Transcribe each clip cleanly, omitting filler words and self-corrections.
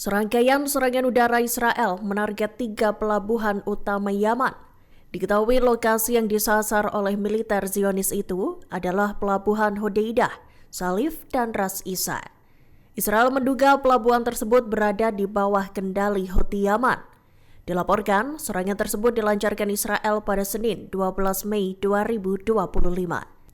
Serangkaian serangan udara Israel menarget 3 pelabuhan utama Yaman. Diketahui lokasi yang disasar oleh militer Zionis itu adalah pelabuhan Hodeidah, Salif, dan Ras Isa. Israel menduga pelabuhan tersebut berada di bawah kendali Houthi Yaman. Dilaporkan, serangan tersebut dilancarkan Israel pada Senin 12 Mei 2025.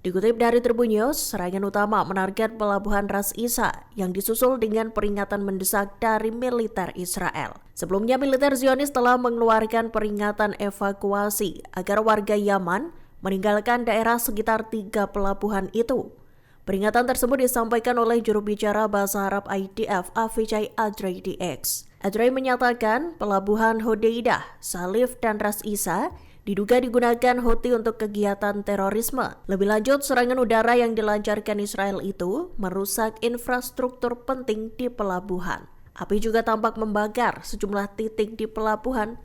Dikutip dari Tribun News, serangan utama menarget pelabuhan Ras Isa yang disusul dengan peringatan mendesak dari militer Israel. Sebelumnya, militer Zionis telah mengeluarkan peringatan evakuasi agar warga Yaman meninggalkan daerah sekitar 3 pelabuhan itu. Peringatan tersebut disampaikan oleh juru bicara bahasa Arab IDF Avichai Adrei di X. Adrei menyatakan pelabuhan Hodeidah, Salif, dan Ras Isa diduga digunakan Houthi untuk kegiatan terorisme. Lebih lanjut, serangan udara yang dilancarkan Israel itu merusak infrastruktur penting di pelabuhan. Api juga tampak membakar sejumlah titik di pelabuhan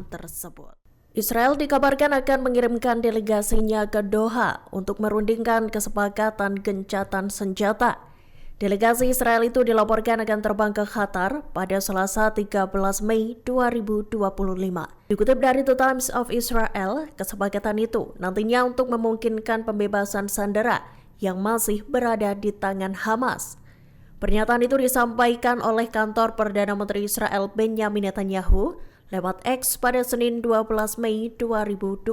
tersebut. Israel dikabarkan akan mengirimkan delegasinya ke Doha untuk merundingkan kesepakatan gencatan senjata. Delegasi Israel itu dilaporkan akan terbang ke Qatar pada Selasa 13 Mei 2025. Dikutip dari The Times of Israel, kesepakatan itu nantinya untuk memungkinkan pembebasan sandera yang masih berada di tangan Hamas. Pernyataan itu disampaikan oleh kantor Perdana Menteri Israel Benjamin Netanyahu lewat X pada Senin 12 Mei 2025.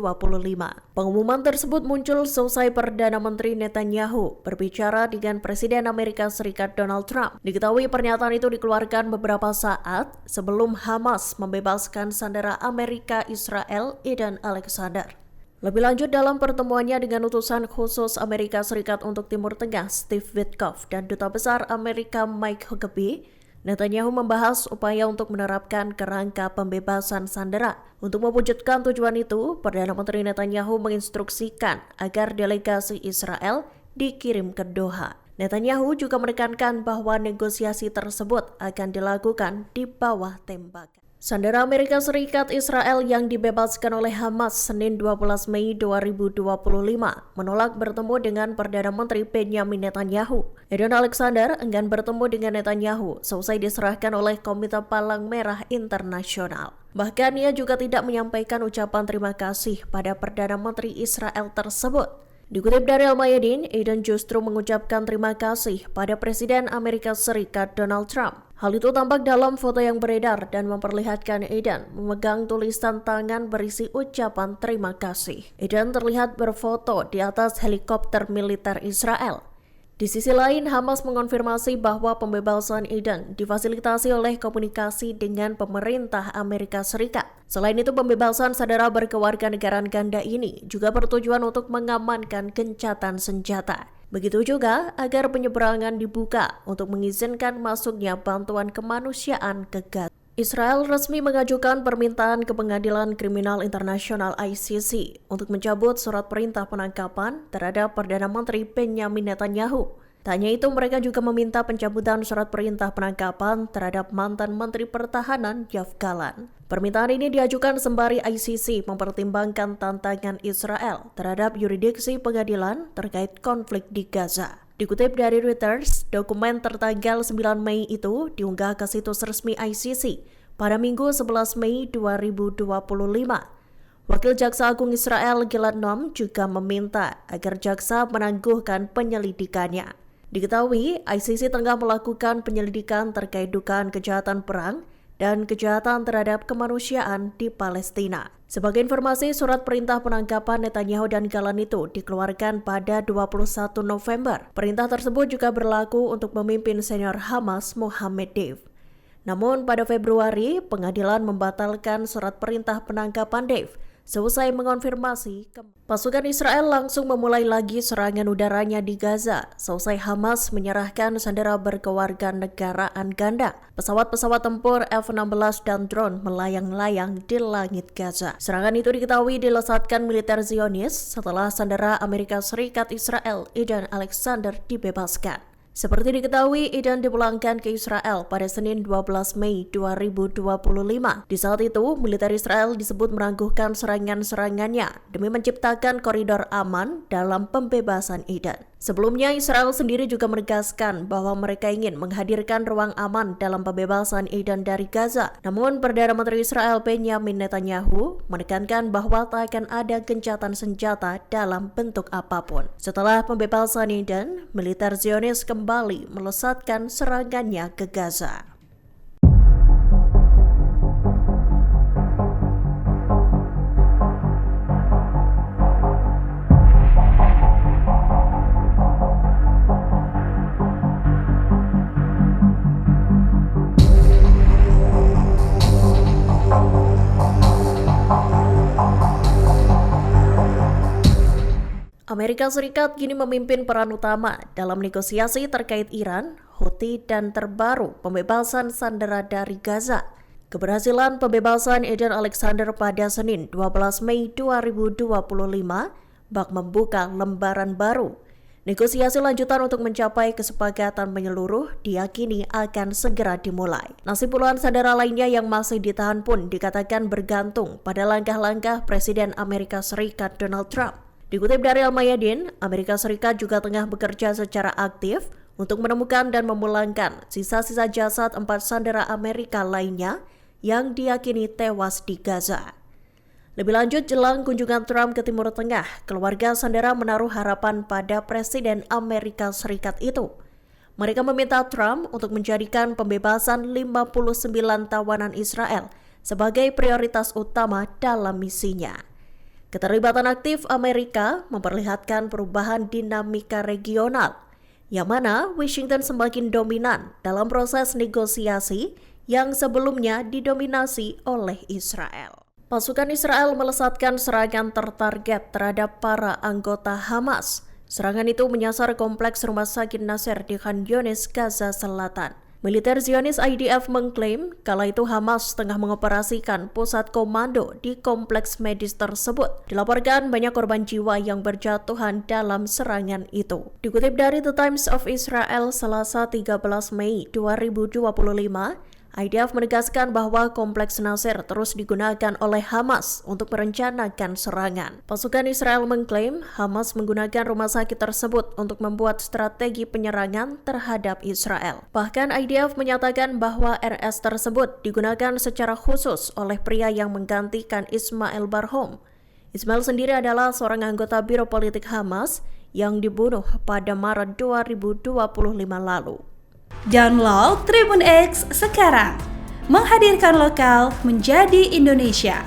Pengumuman tersebut muncul seusai Perdana Menteri Netanyahu berbicara dengan Presiden Amerika Serikat Donald Trump. Diketahui pernyataan itu dikeluarkan beberapa saat sebelum Hamas membebaskan sandera Amerika Israel Eden Alexander. Lebih lanjut, dalam pertemuannya dengan utusan khusus Amerika Serikat untuk Timur Tengah Steve Witkoff dan Duta Besar Amerika Mike Huckabee, Netanyahu membahas upaya untuk menerapkan kerangka pembebasan sandera. Untuk mewujudkan tujuan itu, Perdana Menteri Netanyahu menginstruksikan agar delegasi Israel dikirim ke Doha. Netanyahu juga menekankan bahwa negosiasi tersebut akan dilakukan di bawah tembakan. Sandera Amerika Serikat Israel yang dibebaskan oleh Hamas Senin 12 Mei 2025 menolak bertemu dengan Perdana Menteri Benjamin Netanyahu. Eden Alexander enggan bertemu dengan Netanyahu seusai diserahkan oleh Komite Palang Merah Internasional. Bahkan ia juga tidak menyampaikan ucapan terima kasih pada Perdana Menteri Israel tersebut. Dikutip dari Al-Mayadin, Eden justru mengucapkan terima kasih pada Presiden Amerika Serikat Donald Trump. Hal itu tampak dalam foto yang beredar dan memperlihatkan Eden memegang tulisan tangan berisi ucapan terima kasih. Eden terlihat berfoto di atas helikopter militer Israel. Di sisi lain, Hamas mengonfirmasi bahwa pembebasan Eden difasilitasi oleh komunikasi dengan pemerintah Amerika Serikat. Selain itu, pembebasan sandera berkewarganegaraan ganda ini juga bertujuan untuk mengamankan gencatan senjata. Begitu juga agar penyeberangan dibuka untuk mengizinkan masuknya bantuan kemanusiaan ke Gaza. Israel resmi mengajukan permintaan ke Pengadilan Kriminal Internasional ICC untuk mencabut surat perintah penangkapan terhadap Perdana Menteri Benjamin Netanyahu. Tak hanya itu, mereka juga meminta pencabutan surat perintah penangkapan terhadap mantan Menteri Pertahanan Yoav Gallant. Permintaan ini diajukan sembari ICC mempertimbangkan tantangan Israel terhadap yurisdiksi pengadilan terkait konflik di Gaza. Dikutip dari Reuters, dokumen tertanggal 9 Mei itu diunggah ke situs resmi ICC pada Minggu 11 Mei 2025. Wakil Jaksa Agung Israel Gilad Noam juga meminta agar jaksa menangguhkan penyelidikannya. Diketahui, ICC tengah melakukan penyelidikan terkait dugaan kejahatan perang dan kejahatan terhadap kemanusiaan di Palestina. Sebagai informasi, surat perintah penangkapan Netanyahu dan Gallant itu dikeluarkan pada 21 November. Perintah tersebut juga berlaku untuk pemimpin senior Hamas Mohammed Deif. Namun pada Februari, pengadilan membatalkan surat perintah penangkapan Deif. Seusai mengonfirmasi, pasukan Israel langsung memulai lagi serangan udaranya di Gaza. Seusai Hamas menyerahkan sandera berkewarganegaraan ganda, pesawat-pesawat tempur F-16 dan drone melayang-layang di langit Gaza. Serangan itu diketahui dilesatkan militer Zionis setelah sandera Amerika Serikat Israel Eden Alexander dibebaskan. Seperti diketahui, Eden dipulangkan ke Israel pada Senin 12 Mei 2025. Di saat itu, militer Israel disebut menangguhkan serangan-serangannya demi menciptakan koridor aman dalam pembebasan Eden. Sebelumnya, Israel sendiri juga menegaskan bahwa mereka ingin menghadirkan ruang aman dalam pembebasan Eden dari Gaza. Namun, Perdana Menteri Israel Benjamin Netanyahu menekankan bahwa tak akan ada gencatan senjata dalam bentuk apapun. Setelah pembebasan Eden, militer Zionis kembali melesatkan serangannya ke Gaza. Amerika Serikat kini memimpin peran utama dalam negosiasi terkait Iran, Houthi, dan terbaru pembebasan sandera dari Gaza. Keberhasilan pembebasan Eden Alexander pada Senin 12 Mei 2025 bak membuka lembaran baru. Negosiasi lanjutan untuk mencapai kesepakatan menyeluruh diyakini akan segera dimulai. Nasib puluhan sandera lainnya yang masih ditahan pun dikatakan bergantung pada langkah-langkah Presiden Amerika Serikat Donald Trump. Dikutip dari Al-Mayadin, Amerika Serikat juga tengah bekerja secara aktif untuk menemukan dan memulangkan sisa-sisa jasad 4 sandera Amerika lainnya yang diyakini tewas di Gaza. Lebih lanjut, jelang kunjungan Trump ke Timur Tengah, keluarga sandera menaruh harapan pada Presiden Amerika Serikat itu. Mereka meminta Trump untuk menjadikan pembebasan 59 tawanan Israel sebagai prioritas utama dalam misinya. Keterlibatan aktif Amerika memperlihatkan perubahan dinamika regional, yang mana Washington semakin dominan dalam proses negosiasi yang sebelumnya didominasi oleh Israel. Pasukan Israel melesatkan serangan tertarget terhadap para anggota Hamas. Serangan itu menyasar kompleks rumah sakit Nasser di Khan Younis, Gaza Selatan. Militer Zionis IDF mengklaim kala itu Hamas tengah mengoperasikan pusat komando di kompleks medis tersebut. Dilaporkan banyak korban jiwa yang berjatuhan dalam serangan itu. Dikutip dari The Times of Israel Selasa 13 Mei 2025, IDF menegaskan bahwa kompleks Nasser terus digunakan oleh Hamas untuk merencanakan serangan. Pasukan Israel mengklaim Hamas menggunakan rumah sakit tersebut untuk membuat strategi penyerangan terhadap Israel. Bahkan IDF menyatakan bahwa RS tersebut digunakan secara khusus oleh pria yang menggantikan Ismail Barhom. Ismail sendiri adalah seorang anggota Biro Politik Hamas yang dibunuh pada Maret 2025 lalu. Download Tribun X sekarang, menghadirkan lokal menjadi Indonesia.